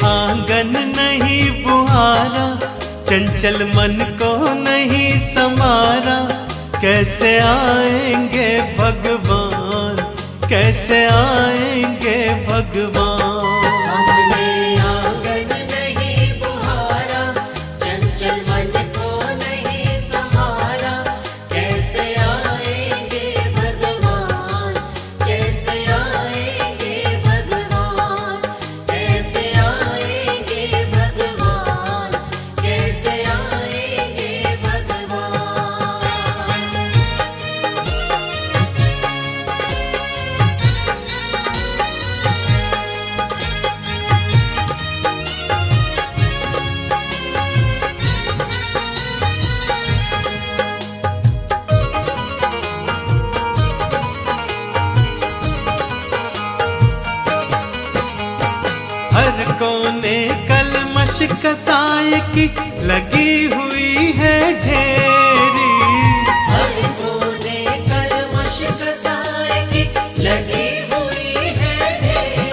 आंगन नहीं बुहारा, चंचल मन को नहीं समारा, कैसे आएंगे भगवान, कैसे आएंगे भगवान। हमने आंगन नहीं बुहारा, चंचल मन को नहीं संभारा, कैसे आएंगे भगवान, कैसे आएंगे भगवान, कैसे आएंगे भगवान, कैसे आएंगे भगवान। हर कोने कलमश कसाय की लगी हुई है ढेरी, हर कोने कलमश कसाय की लगी हुई है ढेरी,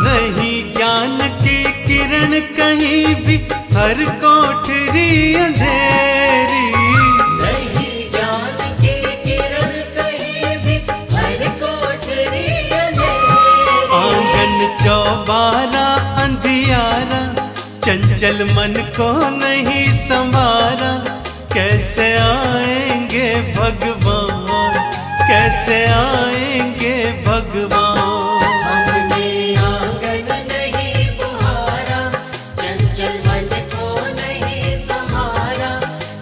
नहीं ज्ञान की किरण कहीं भी, हर कोठरी अंधेरी। नहीं ज्ञान की किरण कहीं भी, हर कोठरी अंधेरी। आंगन चौबारा अंधियारा, चंचल मन को नहीं संवारा, कैसे आएंगे भगवान, कैसे आएंगे भगवान। हमने आंगन नहीं बुहारा, चंचल मन को नहीं संभारा,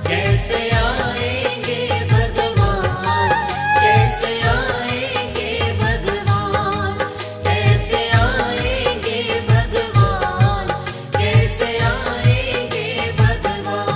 कैसे आएंगे भगवान, कैसे आएंगे भगवान, कैसे आएंगे भगवान, कैसे आएंगे भगवान।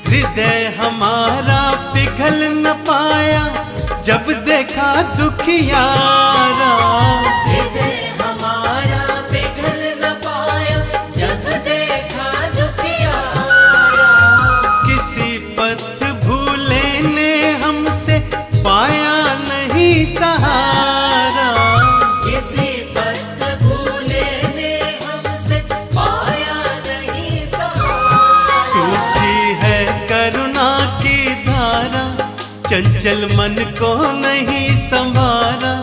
हृदय हमारा पिघल न पाया, जब देखा दुखियारा, हृदय हमारा पिघल न पाया, जब देखा दुखियारा। किसी पथ भूले ने हमसे पाया नहीं सहारा, किसी पथ भूले ने हमसे पाया नहीं सहारा। सूखी है करुणा की धारा, चंचल मन को नहीं संभारा,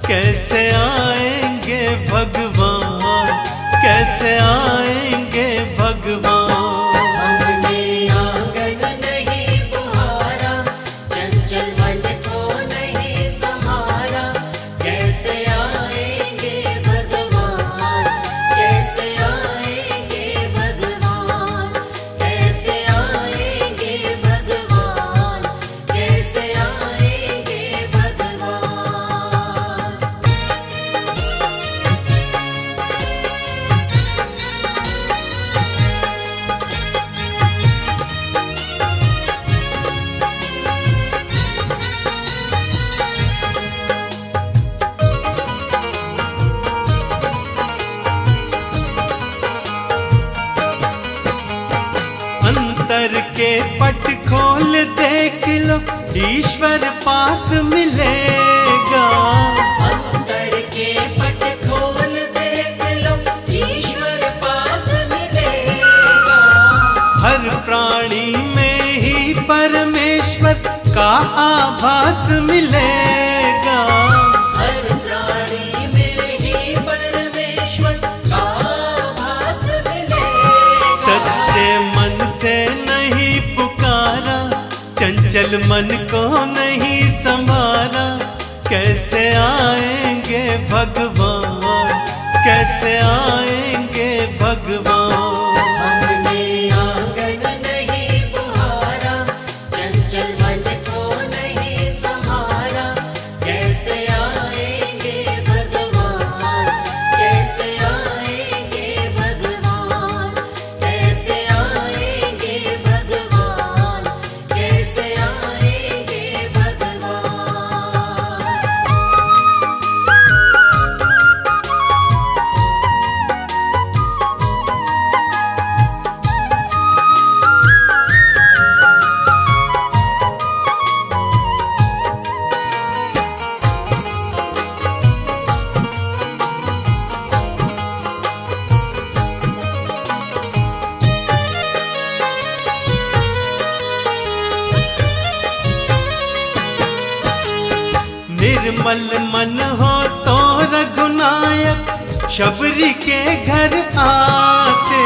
कैसे आएंगे भगवान, कैसे आएंगे भगवान। हमने आंगन नहीं बुहारा, चंचल मन को नहीं संभारा, कैसे आएंगे भगवान, कैसे आएंगे भगवान, कैसे आएंगे भगवान, कैसे आएंगे भगवान। अंतर के पट खोल देख लो, ईश्वर पास मिलेगा। अंतर के पट खोल देख लो, ईश्वर पास मिलेगा। हर प्राणी में ही परमेश्वर का आभास मिलेगा। हर प्राणी में ही परमेश्वर का आभास मिलेगा। सच्चे मन से नहीं पुकारा, चंचल मन को नहीं संभारा, कैसे आएंगे भगवान, कैसे आएंगे भगवान। हमने आंगन नहीं बुहारा, चंचल मन को नहीं संभारा, कैसे आएंगे भगवान, कैसे आएंगे निर्मल मन हो तो रघुनायक शबरी के घर आते।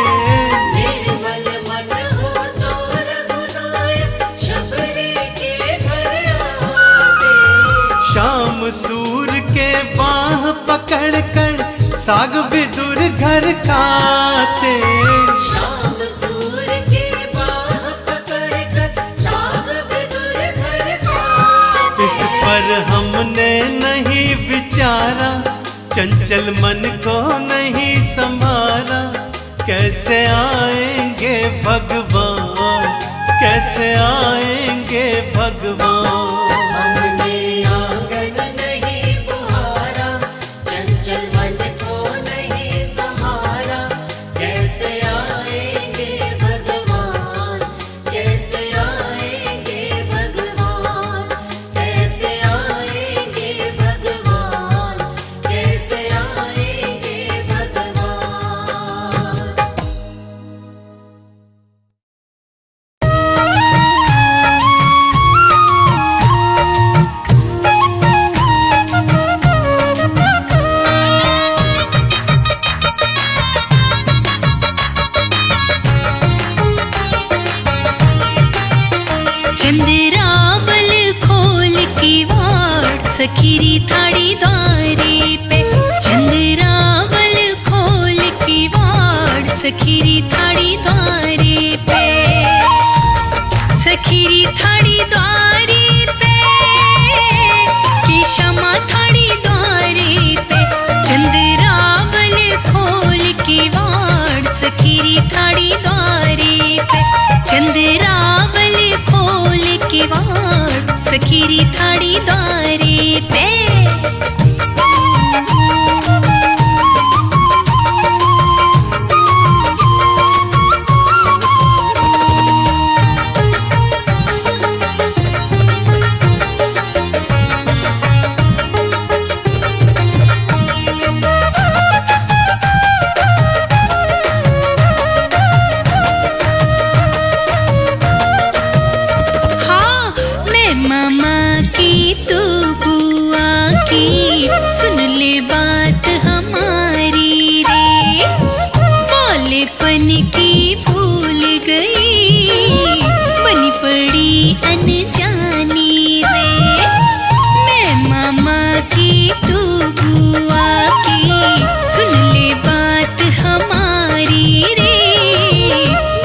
निर्मल मन हो तो रघुनायक शबरी के घर आते। शाम सूर के बाह पकड़ कर साग विदुर घर खाते। शाम सूर के बाह पकड़ कर साग विदुर घर खाते। इस पर हमने नहीं विचारा, चंचल मन को नहीं संभाला। कैसे आएंगे भगवान, कैसे आएंगे भगवान। हमने आंगन नहीं बुहारा, चंचल मन को नहीं संभाला। कैसे आएंगे भगवान, कैसे आएंगे भगवान, कैसे आएंगे भगवान, कैसे आएंगे भगवान। चंद्रावल खोल की वाट सखीरी थाड़ी द्वारे पे। चंद्रावल खोल की वाट सखीरी थाड़ी द्वारे पे। सखीरी थाड़ी द्वारे पे कि क्षमा थाड़ी द्वारे पे। चंद्रावल खोल की वाट सखीरी थाड़ी द्वारे पे। चंद्रावल खोल के वाट सखीरी थाड़ी द्वारे पे। हाँ, मैं मामा की तू बुआ की, सुन ले बात हमारी रे। बालेपन की भूल गई, बनी पड़ी अनजानी रे। मैं मामा की तू बुआ की, सुन ले बात हमारी रे।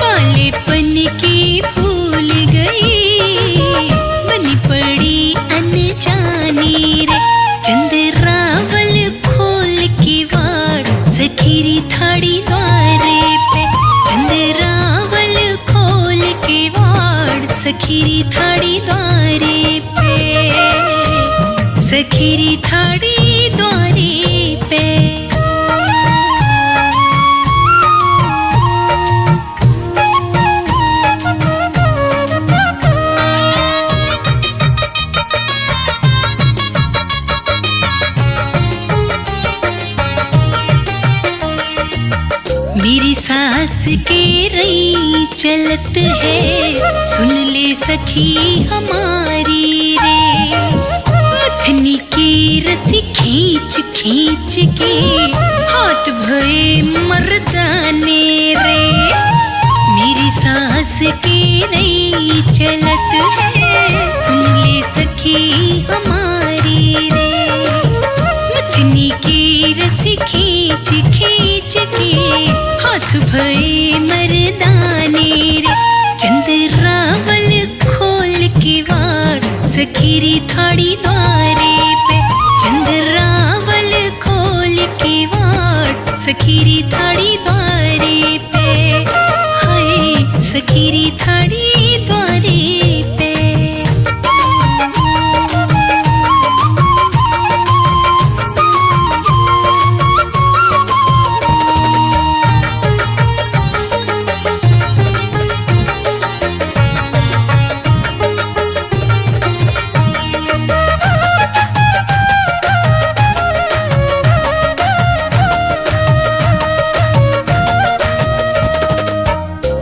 बालेपन की भूल गई, बनी पड़ी अनजानी रे। चंद्रावल खोल की वाट सखीरी थाड़ी द्वारे पे। चंद्रावल खोल की वाट सखीरी थाड़ी द्वारे पे। सखीरी थाड़ी द्वारे पे। मेरी सास के रई चलत है, सुन ले सखी हमारी रे। मथनी की रस्सी खींच खींच के हाथ भये मर्दाने रे। मेरी सास के रई चलत है, सुन ले सखी हमारी रे। मथनी की रस्सी खींच खींच के हाथ भये मर्दाने रे। चंद्रावल खोल की वाट सखीरी थाड़ी द्वारे पे। चंद्रावल खोल की वाट सखीरी थाड़ी द्वारे पे। हाय सखीरी थाड़ी द्वारे पे।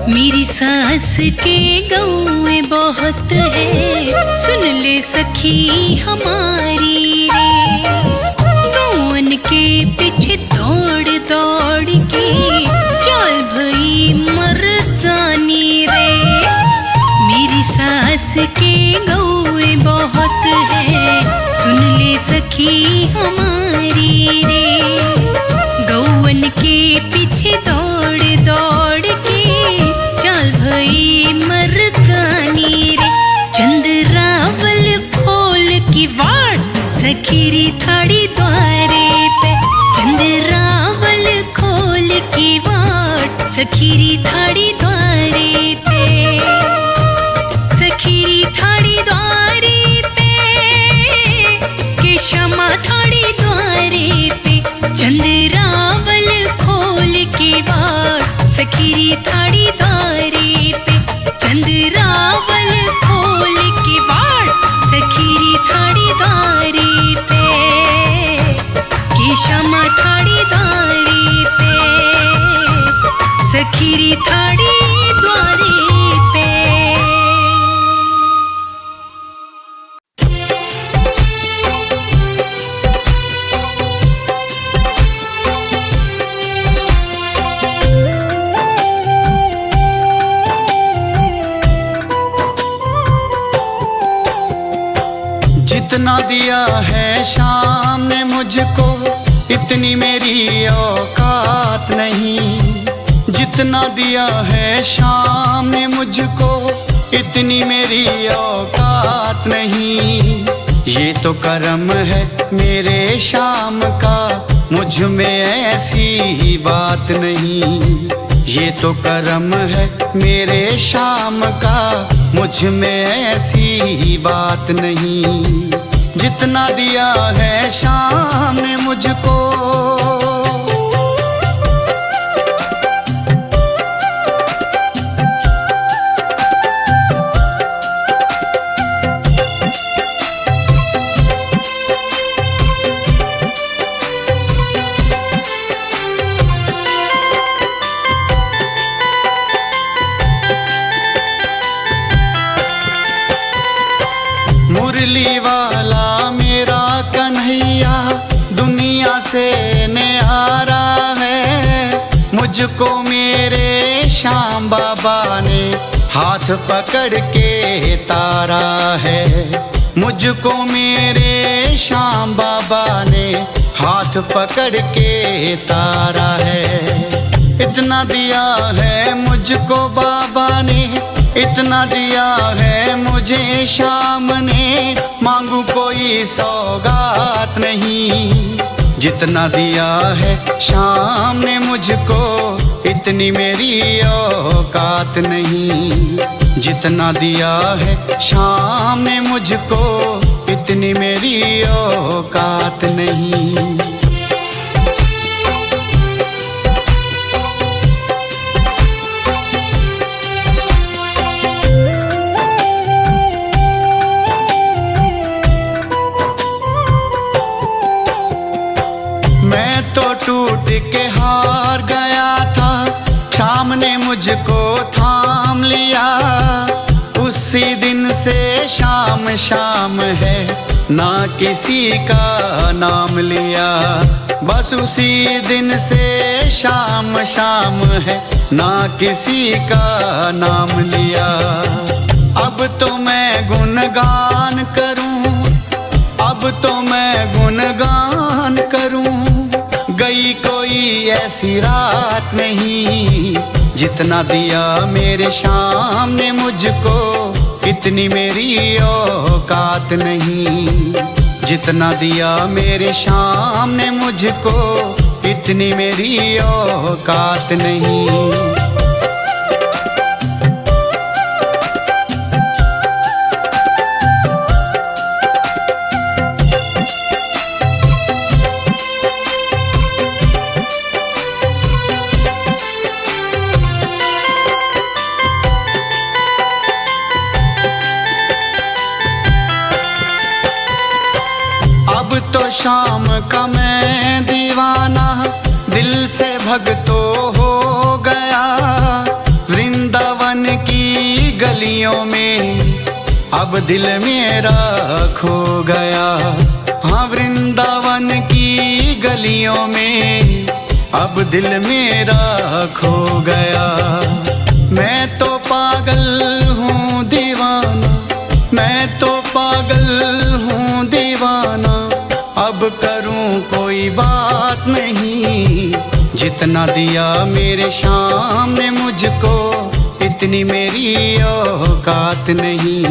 मेरी सास के गौएं बहुत है, सुन ले सखी हमारी रे। गौवन के पीछे दौड़ दौड़ के चल भई मर्दानी रे। मेरी सास के गौए बहुत है, सुन ले सखी हमारी रे। गौवन के पीछे दौड़ दौड़ के चल भई मर्दानी रे। चंद्रावल खोल की वाड़ सखीरी थाड़ी द्वारे पे। चंद्रावल खोल की वाड़ सखीरी थाड़ी द्वारे पे। सखीरी थाड़ी द्वारे पे के क्षमा थाड़ी द्वारे पे। चंद्रावल खोल के वाड़ सखीरी थाड़ी द्वारे पे। चंद्रावल खोल के वाड़ सखीरी थाड़ी द्वारे पे के क्षमा थाड़ी द्वारे पे। सखीरी थाड़ी द्वारे पे। जितना दिया है शाम ने मुझको, इतनी मेरी औकात नहीं। जितना दिया है शाम ने मुझको, इतनी मेरी औकात नहीं। ये तो करम है मेरे शाम का, मुझ में ऐसी बात नहीं। ये तो करम है मेरे शाम का, मुझ में ऐसी बात नहीं। जितना दिया है शाम ने मुझको, मुरली वाला मेरा कन्हैया दुनिया से न्यारा है। मुझको मेरे श्याम बाबा ने हाथ पकड़ के तारा है। मुझको मेरे श्याम बाबा ने हाथ पकड़ के तारा है। इतना दिया है मुझको बाबा ने, इतना दिया है मुझे शाम ने, मांगू कोई सौगात नहीं। जितना दिया है शाम ने मुझको, इतनी मेरी औकात नहीं। जितना दिया है शाम ने मुझको, इतनी मेरी औकात नहीं। टूट के हार गया था, शाम ने मुझको थाम लिया। उसी दिन से शाम शाम है, ना किसी का नाम लिया। बस उसी दिन से शाम शाम है, ना किसी का नाम लिया। अब तो मैं गुणगान करूं, अब तो मैं गुणगान करूं, गई कोई ऐसी रात नहीं। जितना दिया मेरे शाम ने मुझको, इतनी मेरी औकात नहीं। जितना दिया मेरे शाम ने मुझको, इतनी मेरी औकात नहीं। शाम का मैं दीवाना, दिल से भगतो हो गया। वृंदावन की गलियों में अब दिल मेरा खो गया। हाँ, वृंदावन की गलियों में अब दिल मेरा खो गया। मैं तो पागल हूँ दीवाना, मैं तो पागल हूँ दीवाना। अब करूँ कोई बात नहीं, जितना दिया मेरे शाम ने मुझको इतनी मेरी औकात नहीं।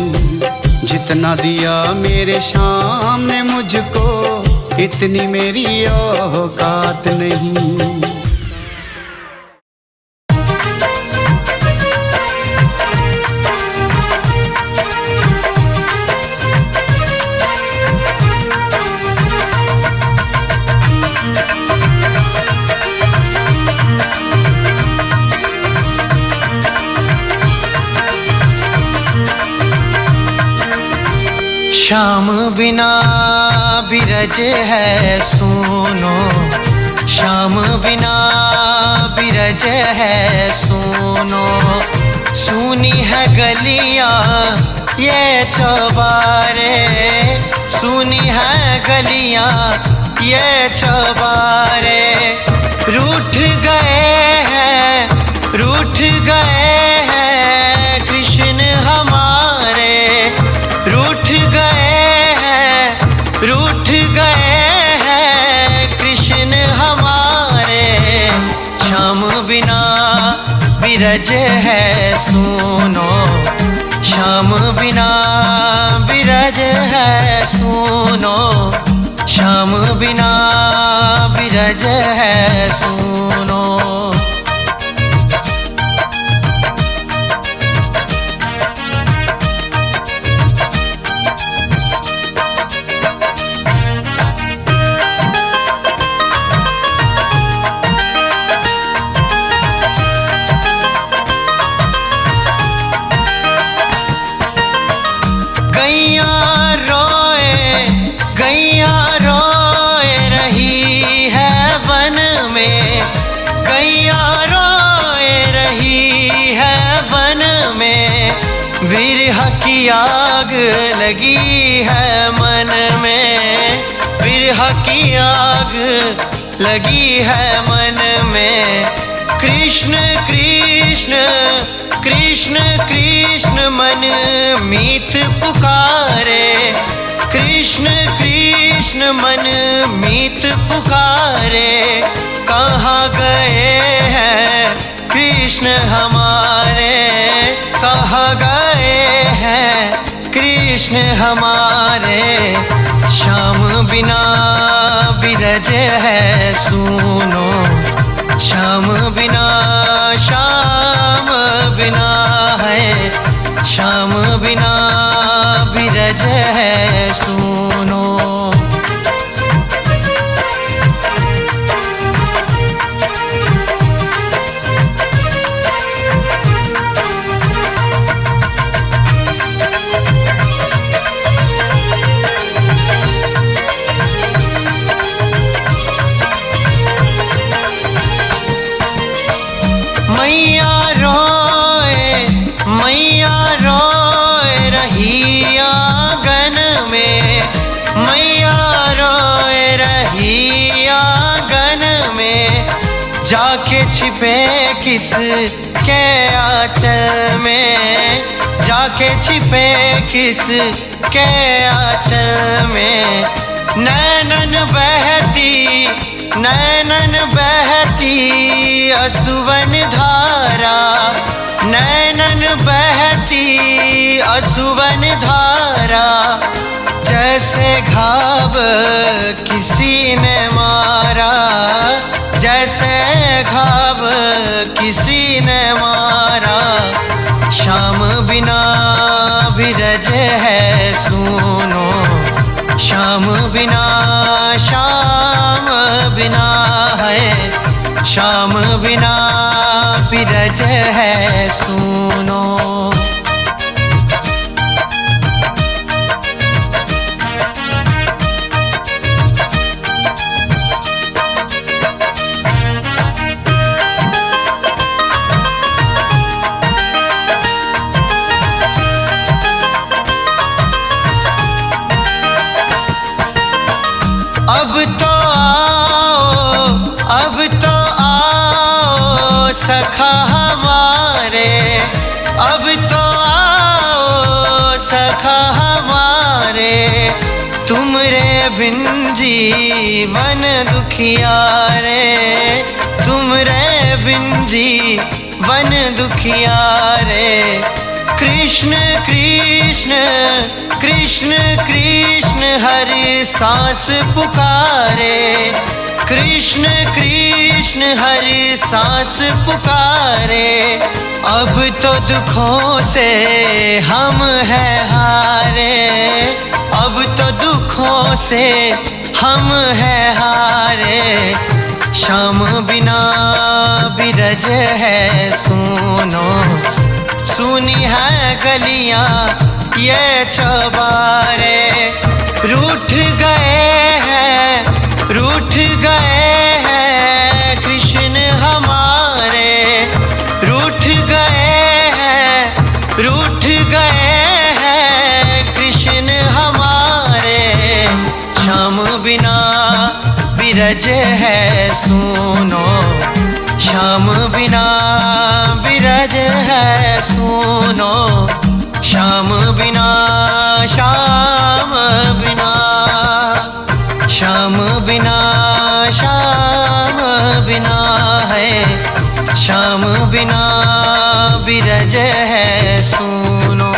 जितना दिया मेरे शाम ने मुझको इतनी मेरी औकात नहीं। श्याम बिना बिरज है सुनो, श्याम बिना बिरज है सुनो। सुनी है गलियां ये चौबारे, सुनी है गलियां ये चौबारे। रूठ गए हैं, रूठ गए हैं कृष्ण हमारे, रूठ गए हैं, रूठ गए हैं कृष्ण हमारे। श्याम बिना बिरज है सुनो, श्याम बिना बिरज है सुनो, श्याम बिना बिरज है सुनो। विरह की आग लगी है मन में, विरह की आग लगी है मन में। कृष्ण कृष्ण कृष्ण कृष्ण मन मीत पुकारे, कृष्ण कृष्ण मन मीत पुकारे। कहाँ गए हैं कृष्ण हमारे, कहाँ गए हैं कृष्ण हमारे। श्याम बिना बिरज है सुनो, श्याम बिना, श्याम बिना है, श्याम बिना बिरज है सुनो। मैया रोए, मैया रोए रही आंगन में, मैया रोए रही आंगन में। जाके छिपे किस के आंचल में, जाके छिपे किस के आंचल में। नैनन बहती, नैनन बहती असुवन धारा, नैनन बहती असुवन धारा। जैसे घाव किसी ने मारा, जैसे घाव किसी ने मारा। श्याम बिना बिरज है सुनो, श्याम बिना, श्याम बिना है, श्याम बिना बिरज है सुनो। अब तो सखा हमारे, अब तो आओ सखा हमारे, तुमरे बिन जीवन दुखिया रे, तुमरे बिन जीवन दुखिया रे। कृष्ण कृष्ण कृष्ण कृष्ण हरि सांस पुकारे, कृष्ण कृष्ण हरि सांस पुकारे। अब तो दुखों से हम हैं हारे, अब तो दुखों से हम हैं हारे। श्याम बिना बिरज है सुनो, सुनी है गलियां ये चौबारे। रूठ गए हैं, रूठ गए हैं कृष्ण हमारे, रूठ गए हैं, रूठ गए हैं कृष्ण हमारे। श्याम बिना बिरज है सुनो, श्याम बिना बिरज है सुनो, श्याम बिना, श्याम बिना, श्याम बिना, श्याम बिना है, श्याम बिना बिरज है सुनो।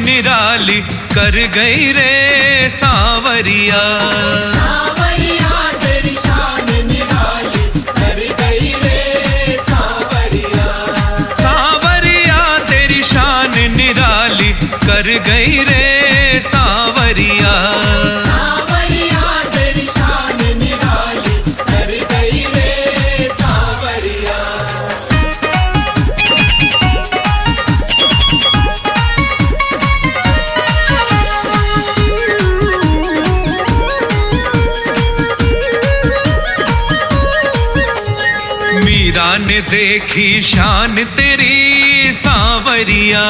निराली कर गई रे सांवरिया, सांवरिया तेरी शान निराली कर गई रे सांवरिया, सांवरिया तेरी शान निराली कर गई रे सांवरिया, सांवरिया तेरी शान निराली कर गई रे सांवरिया। मीरा ने देखी शान तेरी सांवरिया,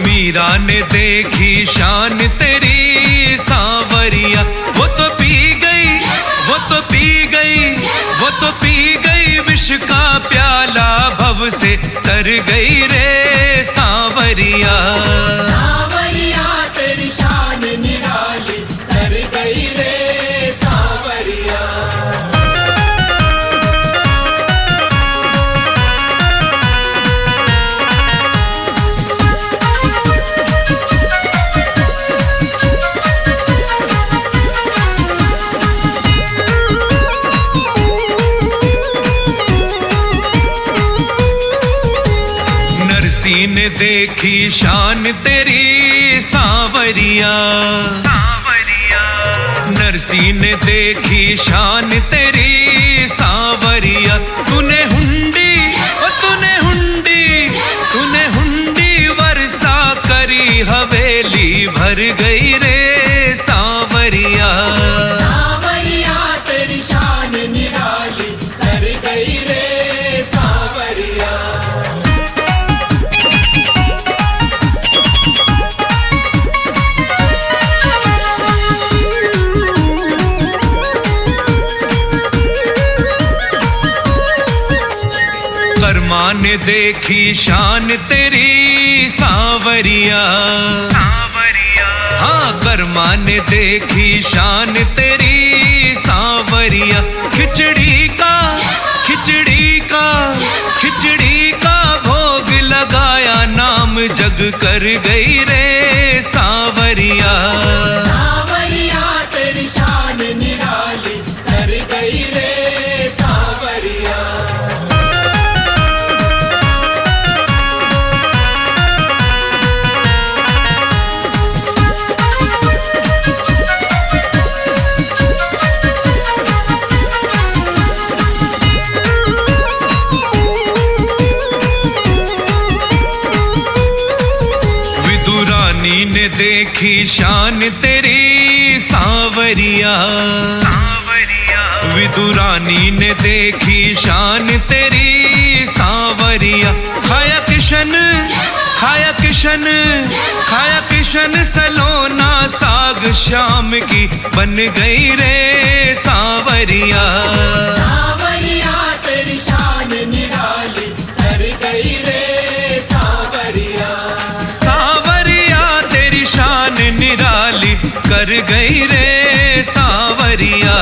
मीरा ने देखी शान तेरी सांवरिया। वो तो पी गई, वो तो पी गई, वो तो पी गई विष का प्याला, भव से तर गई रे सांवरिया, सांवरिया तेरी शान निराली कर गई रे सांवरिया। नरसी ने देखी शान तेरी सांवरिया, नरसी ने देखी शान तेरी सांवरिया। तूने हुंडी, ओ तूने हुंडी, तूने हुंडी वर्षा करी, हवेली भर गई रे सांवरिया, सांवरिया तेरी शान निराली कर गई रे सांवरिया। कर्मा ने देखी शान तेरी सांवरिया, हाँ कर्मा ने देखी शान तेरी सांवरिया। खिचड़ी का, खिचड़ी का, खिचड़ी का भोग लगाया, नाम जग कर गई रे सांवरिया, सांवरिया तेरी शान निराली कर गई रे सांवरिया। ने देखी शान तेरी सांवरिया, विदुरानी ने देखी शान तेरी सांवरिया। खाया किशन, खाया किशन, खाया किशन सलोना साग श्याम की बन गई रे सांवरिया। सांवरिया तेरी शान निराली कर गई रे सांवरिया। सांवरिया तेरी शान निराली कर गई रे सांवरिया।